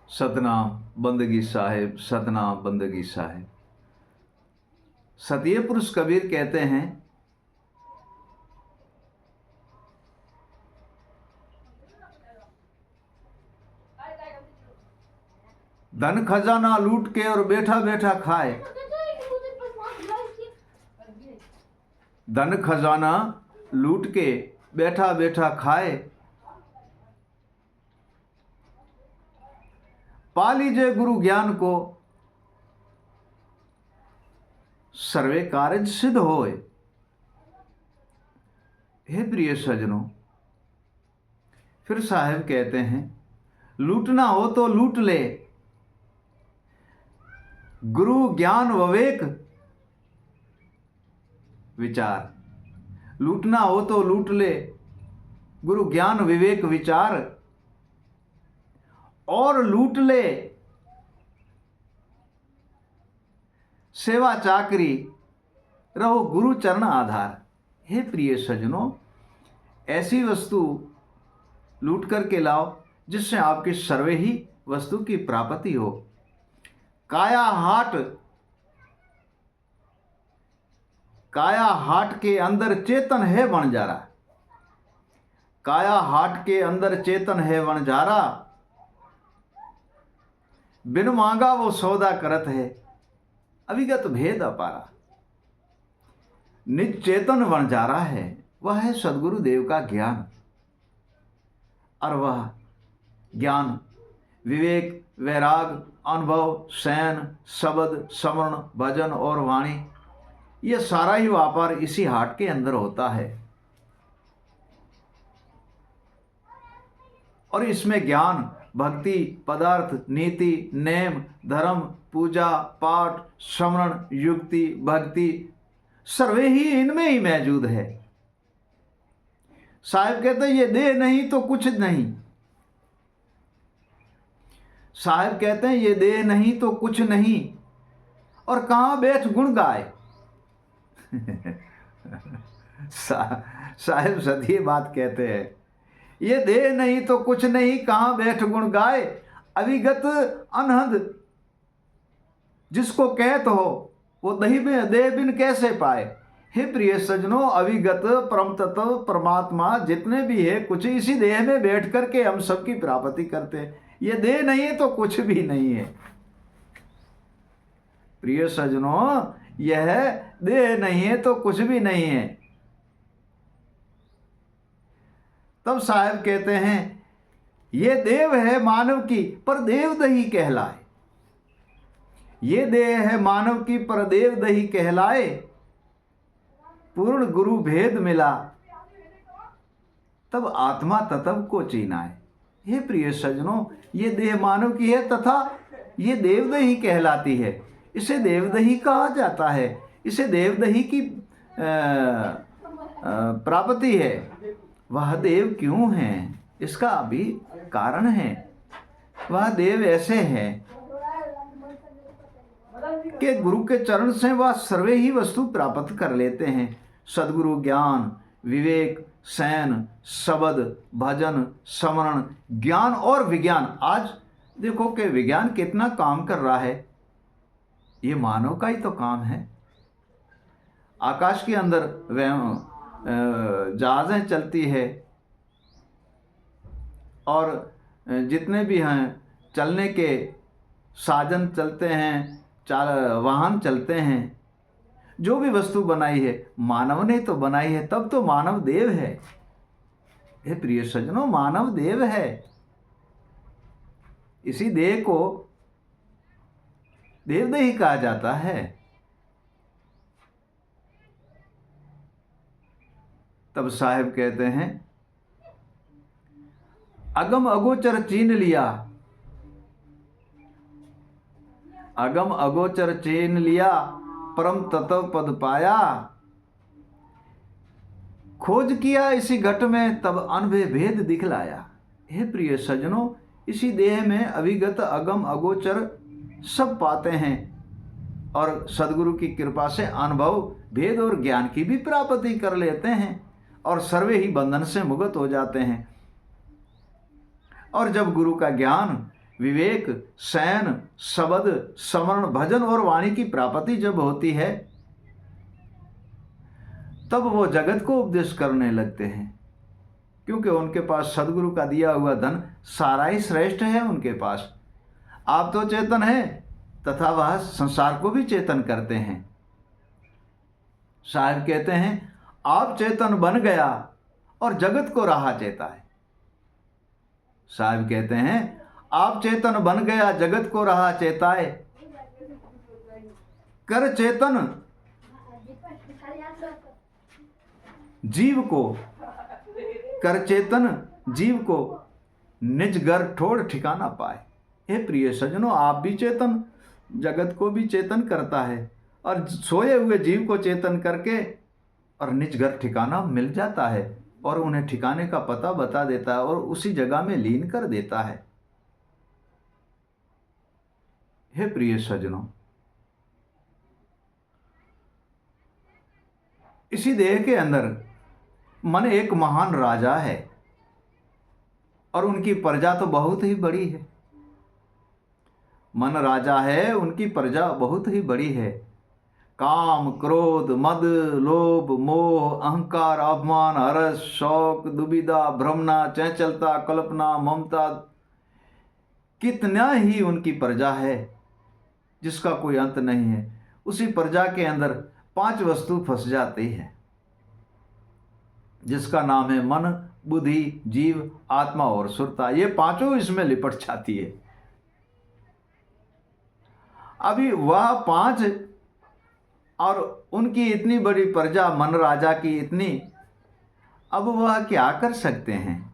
सतनाम बंदगी साहिब, सतनाम बंदगी साहिब। सतिये पुरुष कबीर कहते हैं, धन खजाना लूट के और बैठा बैठा खाए। धन खजाना लूट के बैठा बैठा खाए, पा लीजिए गुरु ज्ञान को, सर्वे कार्य सिद्ध होए। हे प्रिय सजनों, फिर साहब कहते हैं, लूटना हो तो लूट ले, गुरु ज्ञान विवेक विचार। लूटना हो तो लूट ले, गुरु ज्ञान विवेक विचार, और लूट ले सेवा चाकरी, रहो गुरु चरण आधार। हे प्रिय सजनों, ऐसी वस्तु लूट करके लाओ जिससे आपकी सर्वे ही वस्तु की प्राप्ति हो। काया हाट के अंदर चेतन है वणजारा। काया हाट के अंदर चेतन है वणजारा, बिन मांगा वो सौदा करत है, अविगत भेद अपारा। निज चेतन वणजारा है, वह है सदगुरु देव का ज्ञान। और वह ज्ञान विवेक, वैराग, अनुभव, शयन, शब्द, स्मरण, भजन और वाणी, यह सारा ही व्यापार इसी हाट के अंदर होता है। और इसमें ज्ञान, भक्ति, पदार्थ, नीति, नेम, धर्म, पूजा, पाठ, स्मरण, युक्ति, भक्ति, सर्वे ही इनमें ही मौजूद है। साहब कहते हैं, ये देह नहीं तो कुछ नहीं। साहब कहते हैं, ये देह नहीं तो कुछ नहीं, और कहां बैठ गुण गाए। साहब सदी बात कहते हैं, ये देह नहीं तो कुछ नहीं, कहां बैठ गुण गाए। अविगत अनहद जिसको कहत हो, वो दही में देह बिन कैसे पाए। हे प्रिय सजनों, अविगत परम तत्व परमात्मा जितने भी है, कुछ इसी देह में बैठ करके हम सबकी प्राप्ति करते हैं। ये देह नहीं है तो कुछ भी नहीं है। प्रिय सजनों, यह देह नहीं है तो कुछ भी नहीं है। तब साहब कहते हैं, ये देव है मानव की पर देव दही कहलाए। ये देह है मानव की पर देव दही कहलाए, पूर्ण गुरु भेद मिला, तब आत्मा तत्व को चीनाए। हे प्रिय सजनों, ये देह मानव की है तथा ये देवदही कहलाती है। इसे देवदही कहा जाता है, इसे देवदही की प्राप्ति है। वह देव क्यों है, इसका भी कारण है। वह देव ऐसे है कि गुरु के चरण से वह सर्वे ही वस्तु प्राप्त कर लेते हैं। सद्गुरु ज्ञान, विवेक, शयन, शब्द, भजन, स्मरण, ज्ञान और विज्ञान। आज देखो कि विज्ञान कितना काम कर रहा है, ये मानव का ही तो काम है। आकाश के अंदर जहाज़ें चलती है, और जितने भी हैं चलने के साधन चलते हैं, वाहन चलते हैं, जो भी वस्तु बनाई है मानव ने तो बनाई है, तब तो मानव देव है। हे प्रिय सज्जनों, मानव देव है। इसी देह को देवदही कहा जाता है। तब साहब कहते हैं, अगम अगोचर चीन लिया, अगम अगोचर चीन लिया, परम तत्व पद पाया। खोज किया इसी घट में, तब अनभय भेद दिखलाया। हे प्रिय सज्जनों, इसी देह में अविगत अगम अगोचर सब पाते हैं, और सदगुरु की कृपा से अनुभव, भेद और ज्ञान की भी प्राप्ति कर लेते हैं, और सर्वे ही बंधन से मुक्त हो जाते हैं। और जब गुरु का ज्ञान विवेक, शयन, शब्द, स्मरण, भजन और वाणी की प्राप्ति जब होती है तब वो जगत को उपदेश करने लगते हैं, क्योंकि उनके पास सदगुरु का दिया हुआ धन सारा ही श्रेष्ठ है उनके पास। आप तो चेतन हैं तथा वह संसार को भी चेतन करते हैं। साहब कहते हैं आप चेतन बन गया और जगत को रहा चेताए। साहब कहते हैं आप चेतन बन गया जगत को रहा चेताए, कर चेतन जीव को, कर चेतन जीव को निज घर ठोड़ ठिकाना पाए। हे प्रिय सज्जनों, आप भी चेतन जगत को भी चेतन करता है और सोए हुए जीव को चेतन करके और निज घर ठिकाना मिल जाता है और उन्हें ठिकाने का पता बता देता है और उसी जगह में लीन कर देता है। हे प्रिय सज्जनों, इसी देह के अंदर मन एक महान राजा है और उनकी प्रजा तो बहुत ही बड़ी है। मन राजा है, उनकी प्रजा बहुत ही बड़ी है। काम, क्रोध, मद, लोभ, मोह, अहंकार, अभिमान, हर्ष, शौक, दुविधा, भ्रमना, चंचलता, कल्पना, ममता, कितना ही उनकी प्रजा है जिसका कोई अंत नहीं है। उसी प्रजा के अंदर 5 वस्तु फंस जाती है, जिसका नाम है मन, बुद्धि, जीव, आत्मा और सुरता। ये 5 इसमें लिपट जाती है। अभी वह 5 और उनकी इतनी बड़ी प्रजा मन राजा की इतनी, अब वह क्या कर सकते हैं?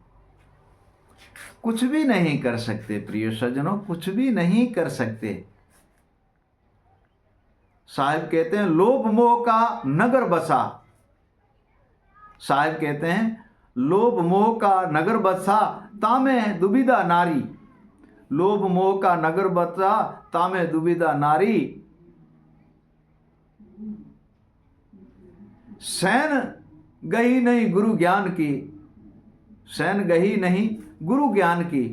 कुछ भी नहीं कर सकते प्रिय सज्जनों, कुछ भी नहीं कर सकते। साहिब कहते हैं लोभ मोह का नगर बसा। साहिब कहते हैं लोभ मोह का नगर बसा तामे दुविधा नारी। लोभ मोह का नगर बसा तामे दुविधा नारी। सैन गही नहीं गुरु ज्ञान की, सैन गही नहीं गुरु ज्ञान की,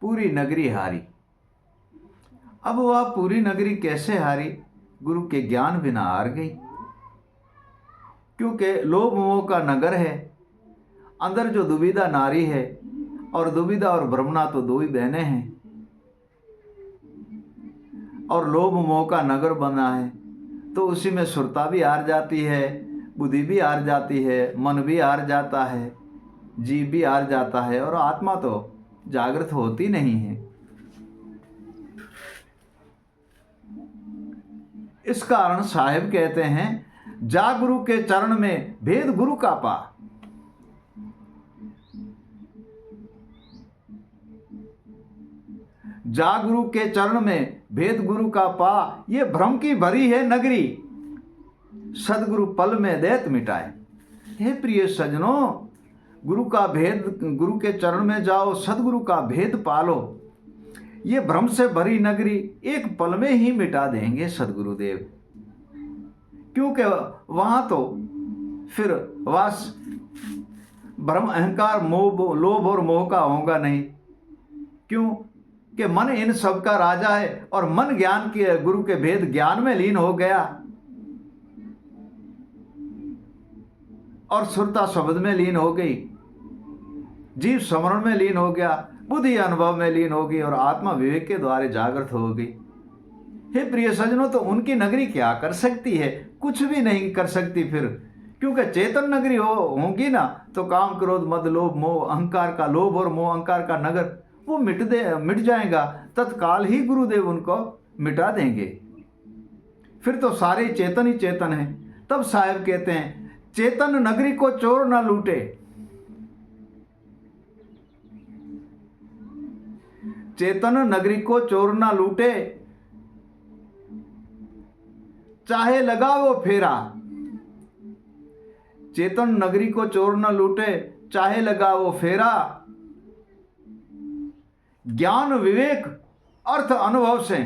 पूरी नगरी हारी। अब वह पूरी नगरी कैसे हारी? गुरु के ज्ञान बिना हार गई, क्योंकि लोभ मोह का नगर है, अंदर जो दुविधा नारी है, और दुविधा और भ्रमणा तो 2 ही बहनें हैं, और लोभ मोह का नगर बना है तो उसी में सुरता भी हार जाती है, बुद्धि भी हार जाती है, मन भी हार जाता है, जीव भी हार जाता है, और आत्मा तो जागृत होती नहीं है। इस कारण साहिब कहते हैं जा गुरु के चरण में भेद गुरु का पा। जा गुरु के चरण में भेद गुरु का पा, ये भ्रम की भरी है नगरी, सदगुरु पल में दैत मिटाए। हे प्रिय सज्जनों, गुरु का भेद, गुरु के चरण में जाओ, सदगुरु का भेद पालो। ये भ्रम से भरी नगरी एक पल में ही मिटा देंगे सदगुरुदेव, क्योंकि वहां तो फिर वास भ्रम, अहंकार, मोह, लोभ और मोह का होगा नहीं। क्यों कि मन इन सब का राजा है और मन ज्ञान के, गुरु के भेद ज्ञान में लीन हो गया, और सुरता शब्द में लीन हो गई, जीव स्मरण में लीन हो गया, बुद्धि अनुभव में लीन हो गई, और आत्मा विवेक के द्वारा जागृत हो गई। हे प्रिय सज्जनों, तो उनकी नगरी क्या कर सकती है? कुछ भी नहीं कर सकती फिर, क्योंकि चेतन नगरी होगी ना तो काम, क्रोध, मद, लोभ, मोह, अहंकार का, लोभ और मोह अहंकार का नगर वो मिट जाएगा। तत्काल ही गुरुदेव उनको मिटा देंगे। फिर तो सारे चेतन ही चेतन हैं। तब साहब कहते हैं चेतन नगरी को चोर ना लूटे। चेतन नगरी को चोर ना लूटे, चाहे लगा वो फेरा। चेतन नगरी को चोर ना लूटे, चाहे लगा वो फेरा। ज्ञान विवेक अर्थ अनुभव से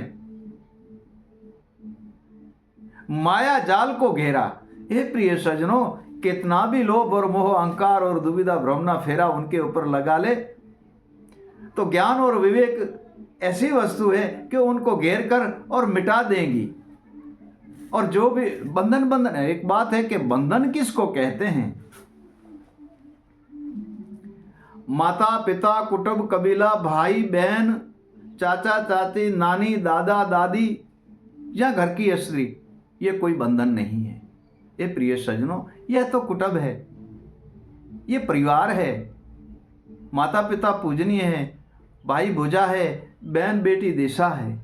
माया जाल को घेरा। हे प्रिय सज्जनों, कितना भी लोभ और मोह, अहंकार और दुविधा, भ्रमना फेरा उनके ऊपर लगा ले, तो ज्ञान और विवेक ऐसी वस्तु है कि उनको घेर कर और मिटा देंगी। और जो भी बंधन है, एक बात है कि बंधन किसको कहते हैं? माता पिता, कुटुंब, कबीला, भाई बहन, चाचा चाची, नानी दादा दादी या घर की स्त्री, ये कोई बंधन नहीं है। ये प्रिय सज्जनों, यह तो कुटुंब है, ये परिवार है। माता पिता पूजनीय है, भाई भुजा है, बहन बेटी दिशा है।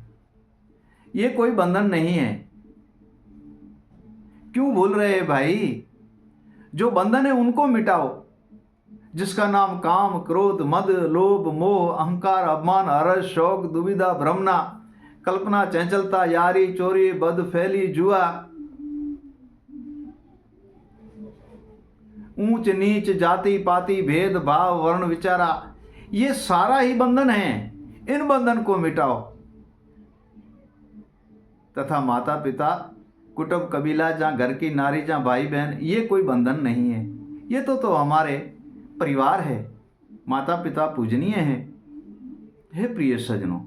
ये कोई बंधन नहीं है। क्यों भूल रहे हैं भाई? जो बंधन है उनको मिटाओ, जिसका नाम काम, क्रोध, मद, लोभ, मोह, अहंकार, अभिमान, हर्ष, शौक, दुविधा, भ्रमना, कल्पना, चंचलता, यारी, चोरी, बदफैली, जुआ, ऊंच नीच, जाति पाति, भेद भाव, वर्ण विचारा, ये सारा ही बंधन है। इन बंधन को मिटाओ। तथा माता पिता, कुटुंब, कबीला, जहाँ घर की नारी, जहाँ भाई बहन, ये कोई बंधन नहीं है। ये तो हमारे परिवार है। माता पिता पूजनीय हैं। हे प्रिय सज्जनों,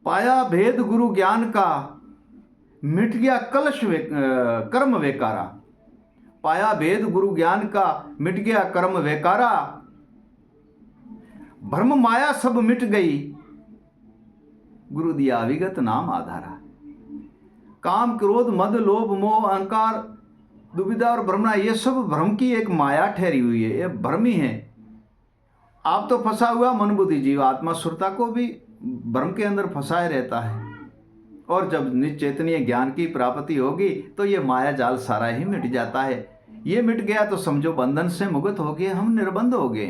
पाया भेद गुरु ज्ञान का, मिट गया कलश कर्म वेकारा। पाया भेद गुरु ज्ञान का, मिट गया कर्म वेकारा। भ्रम माया सब मिट गई, गुरु दिया विगत नाम आधारा। काम, क्रोध, मद, लोभ, मोह, अहंकार, दुविधा और भ्रमणा, ये सब भ्रम की एक माया ठहरी हुई है। ये भ्रम ही है। आप तो फंसा हुआ मन बुद्धि जीव आत्मा सुरता को भी भ्रम के अंदर फंसाए रहता है। और जब निश्चेतनीय ज्ञान की प्राप्ति होगी तो ये माया जाल सारा ही मिट जाता है। ये मिट गया तो समझो बंधन से मुक्त हो गए, हम निर्बंध हो गए।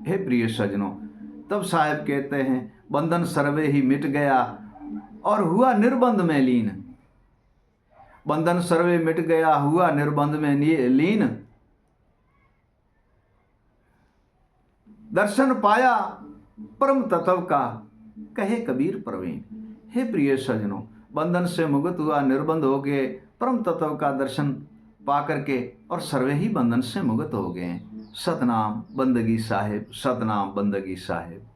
हे प्रिय सज्जनों, तब साहब कहते हैं बंधन सर्वे ही मिट गया और हुआ निर्बंध में लीन। बंधन सर्वे मिट गया, हुआ निर्बंध में लीन। दर्शन पाया परम तत्व का, कहे कबीर प्रवीण। हे प्रिय सज्जनों, बंधन से मुक्त हुआ, निर्बंध हो गए, परम तत्व का दर्शन पा करके और सर्वे ही बंधन से मुक्त हो गए। सतनाम बंदगी साहिब, सतनाम बंदगी साहिब।